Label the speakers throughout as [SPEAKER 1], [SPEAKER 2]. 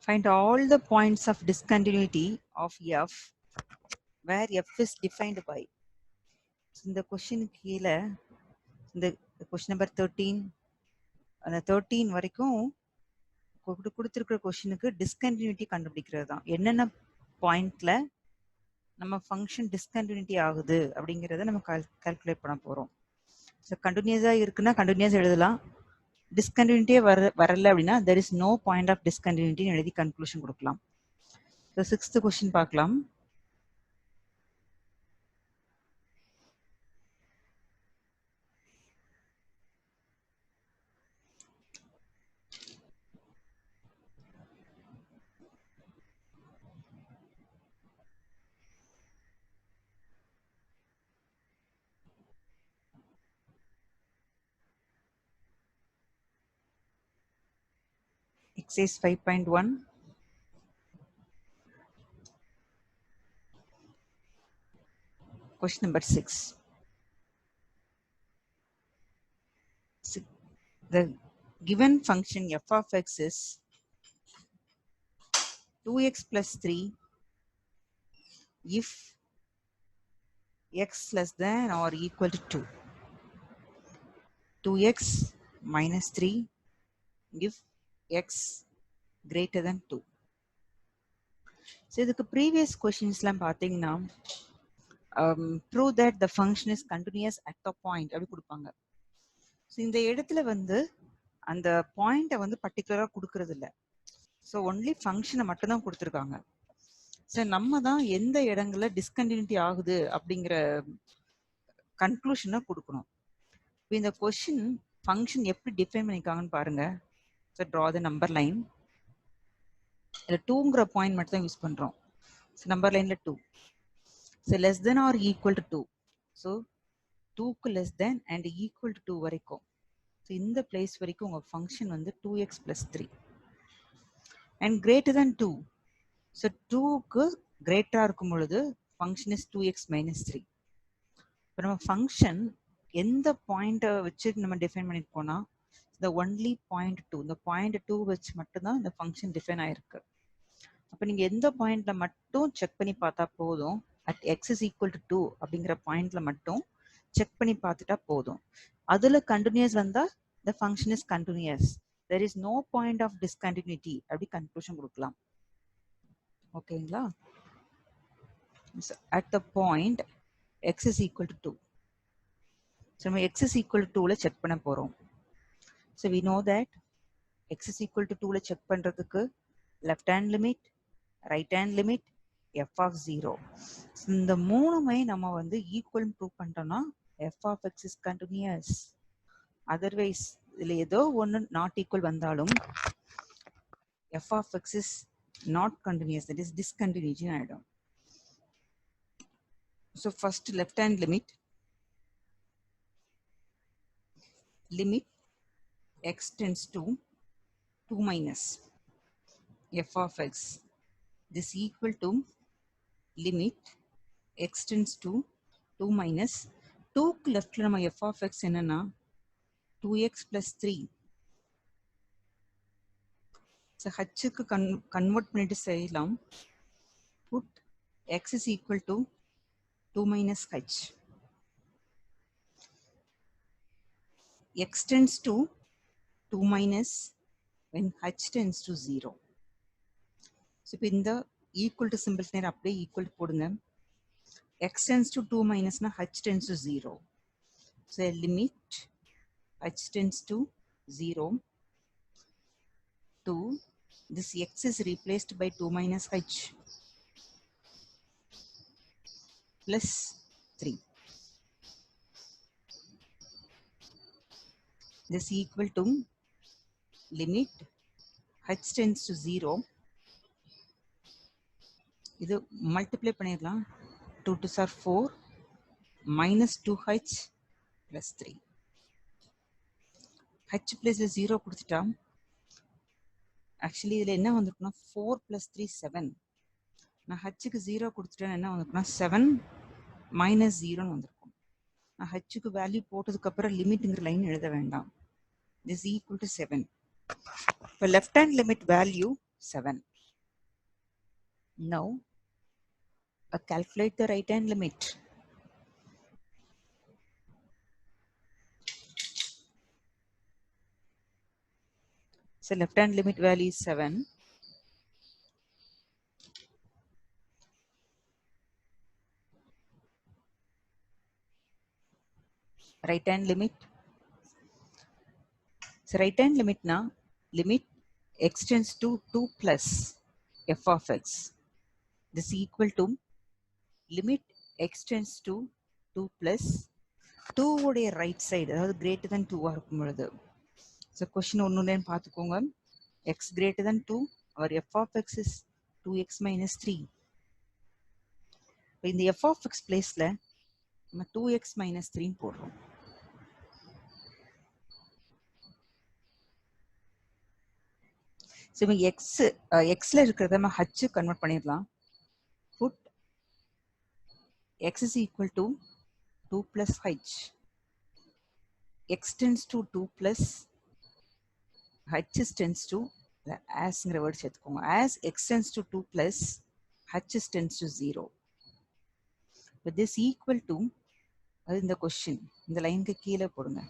[SPEAKER 1] Find all the points of discontinuity of f where f is defined by. இந்த question கீழே இந்த question number 13 அந்த 13 வரைக்கும் கொடுத்துருக்கிற கொஸ்டினுக்கு டிஸ்கண்டினியூட்டி கண்டுபிடிக்கிறது தான். என்னென்ன பாயிண்ட்ல நம்ம ஃபங்க்ஷன் டிஸ்கண்டினியூட்டி ஆகுது அப்படிங்கிறத நம்ம கால்குலேட் பண்ண போகிறோம். ஸோ கண்டினியூஸாக இருக்குன்னா கண்டினியூஸ் எழுதலாம். டிஸ்கண்டினியூட்டியே வரல அப்படின்னா there is no point of டிஸ்கண்டினியூட்டின்னு எழுதி கன்க்ளூஷன் கொடுக்கலாம். ஸோ 6th கொஸ்டின் பார்க்கலாம். Exercise 5.1. Question number 6. The given function f of x is 2x plus 3 if x less than or equal to 2. 2x minus 3 if x greater than 2. So இதுக்கு previous questions எல்லாம் பார்த்தீங்கன்னா prove that the function is continuous at the point அப்படி கொடுப்பாங்க. So இந்த இடத்துல வந்து அந்த பாயிண்ட்டை வந்து பர்டிகுலராக கொடுக்கறது இல்லை. ஸோ ஒன்லி ஃபங்க்ஷனை மட்டும்தான் கொடுத்துருக்காங்க. ஸோ நம்ம தான் எந்த இடங்கள்ல டிஸ்கண்டினியூட்டி ஆகுது அப்படிங்கிற கன்க்ளூஷனை கொடுக்கணும். இப்போ இந்த கொஸ்டின் ஃபங்க்ஷன் எப்படி டிஃபைன் பண்ணியிருக்காங்கன்னு பாருங்க. So draw the number line. இதில் 2ங்கிற பாயிண்ட் மட்டும் தான் யூஸ் பண்ணுறோம். ஸோ நம்பர் லைனில் 2. So less than or equal to 2. So 2க்கு less than and equal to 2 வரைக்கும். ஸோ இந்த பிளேஸ் வரைக்கும் உங்கள் ஃபங்க்ஷன் வந்து 2x plus 3 and greater than 2. So 2க்கு கிரேட்டராக இருக்கும் பொழுது ஃபங்க்ஷன் இஸ் 2x minus 3. இப்போ நம்ம ஃபங்க்ஷன் எந்த பாயிண்ட்டை வச்சு நம்ம டிஃபைன் பண்ணியிருக்கோம்னா இந்த ஒன்லி பாயிண்ட் 2. இந்த பாயிண்ட் 2 வச்சு மட்டும்தான் இந்த ஃபங்க்ஷன் டிஃபைன் ஆயிருக்கு. அப்போ நீங்கள் எந்த பாயிண்ட்ல மட்டும் செக் பண்ணி பார்த்தா போதும். At x is equal to 2 அப்படிங்கிற பாயிண்ட்ல மட்டும் செக் பண்ணி பார்த்துட்டா போதும். அதில் கண்டினியூஸ் வந்தால் the function is continuous. There is no point of discontinuity அப்படி கன்க்ளூஷன் கொடுக்கலாம். ஓகேங்களா? At the point x is equal to 2. So நம்ம x is equal to 2ல செக் பண்ண போறோம். So we know that x is equal to 2ல check பண்றதுக்கு left hand limit, right hand limit, f of 0. இந்த மூணுமே நம்ம வந்து ஈக்குவல் ப்ரூவ் பண்ணிட்டோம்னா f of x is continuous. Otherwise இதில் ஏதோ ஒன்று நாட் ஈக்குவல் வந்தாலும் f of x is not continuous, that is discontinuity ஆகிடும். So first left hand limit x tends to 2 minus f of x. This equal to limit x tends to 2 minus 2க்கு லெஃப்ட்ல நம்ம f of x என்னன்னா 2x plus 3. So ஹச்சுக்கு convert பண்ணிட்டு செய்யலாம். put x is equal to 2 minus h. x tends to 2 minus when h tends to 0. So இப்போ இந்த equal to symbols நேரம் அப்படியே ஈக்குவல் டு போடுங்க. x tends to 2 minusனா h tends to 0. So limit h tends to 0 to this x is replaced by 2 minus h plus 3. This equal to limit h tends to 0. இது multiply பண்ணிடலாம். 2 2s are 4 minus 2h plus 3. h பிளேஸ்ல 0 கொடுத்துட்டா actually இதில் என்ன வந்திருக்குன்னா 4 plus 3 7. நான் ஹச்சுக்கு 0 கொடுத்துட்டேன் என்ன வந்திருக்குன்னா 7 minus 0ன்னு வந்திருக்கும். நான் ஹச்சுக்கு வேல்யூ போட்டதுக்கப்புறம் லிமிட்டுங்கிற லைன் எழுத வேண்டாம். This equal to 7. இப்போ left hand limit value 7. Now, calculate the right hand limit. So left hand limit value is 7. Right hand limit. So right hand limit now, limit x tends to 2 plus f of x. This is equal to limit x tends to 2 plus 2 உடைய right side, அதாவது greater than 2 இருக்கும் பொழுது. So question ஒன்னுன்னு பார்த்துக்கோங்க. X greater than 2 or f of x is 2x minus 3. இப்போ இந்த f of x placeல நம்ம 2x minus 3 போடுறோம். So xல இருக்கிறத நம்ம h கன்வெர்ட் பண்ணிடலாம். Put x is equal to 2 plus h. X tends to 2 plus h tends to asங்கிற word சேர்த்துக்கோங்க. As x tends to 2 plus h tends to 0. But this equal to அது இந்த question இந்த லைனுக்கு கீழே போடுங்க.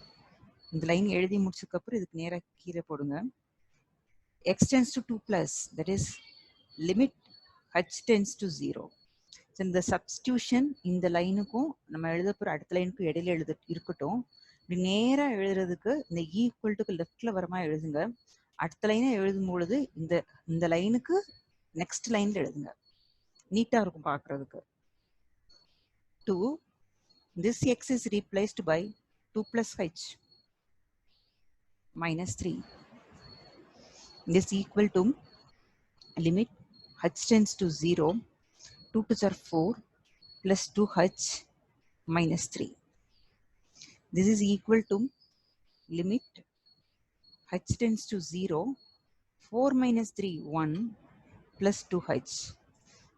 [SPEAKER 1] இந்த லைன் எழுதி முடிச்சதுக்கு அப்புறம் இதுக்கு நேரா கீழே போடுங்க. x tends to 2 plus, that is limit h tends to 0. So இந்த சப்ஸ்டியூஷன் இந்த லைனுக்கும் நம்ம எழுத போற அடுத்த லைனுக்கும் இடையில இருக்கட்டும். இப்படி நேரா எழுதுறதுக்கு இந்த ஈக்குவல்ட்டுக்கு லெஃப்ட்ல வரமா எழுதுங்க. அடுத்த லைனை எழுதும் பொழுது இந்த லைனுக்கு நெக்ஸ்ட் லைன்ல எழுதுங்க. நீட்டா இருக்கும் பார்க்கறதுக்கு. 2, this x is replaced by 2 plus h minus 3. This equal to limit h tends to 0, 2 to the 4 plus 2h minus 3. This is equal to limit h tends to 0, 4 minus 3, 1 plus 2h.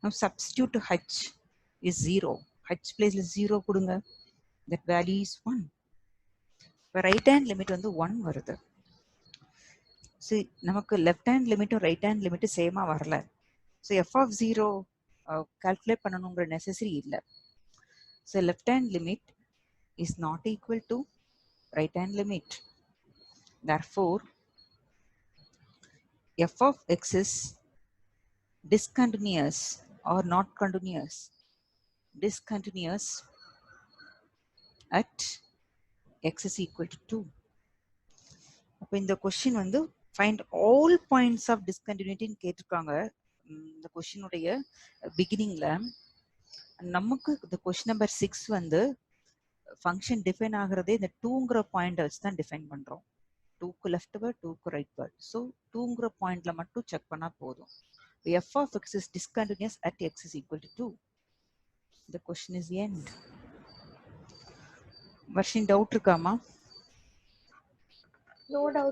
[SPEAKER 1] Now substitute h is 0. h place is 0 கொடுங்க. That value is 1. இப்போ right hand limit வந்து 1 வருது. So நமக்கு left hand limit right hand limit சேமா வரல. So f of 0 calculate பண்ணணுங்கிற necessary இல்லை. So left hand limit is not equal to right hand limit. Therefore, f of x is discontinuous or not continuous. Discontinuous at x is equal to 2. அப்போ இந்த question வந்து find all points of discontinuity கேட்டிருக்காங்க. இந்த கொஸ்டினுடைய பிகினிங்ல நமக்கு இந்த question number 6 வந்து function define ஆகிறதே இந்த 2ங்கிற point வச்சு தான் டிஃபைன் பண்றோம். 2க்கு லெஃப்ட் வேர்ட் 2க்கு ரைட் வேர்ட். ஸோ 2ங்கிற பாயிண்ட்ல மட்டும் செக் பண்ணா போதும். f of x is discontinuous at x is equal to 2. The question is the end. Varshin, doubt irukama?
[SPEAKER 2] No doubt.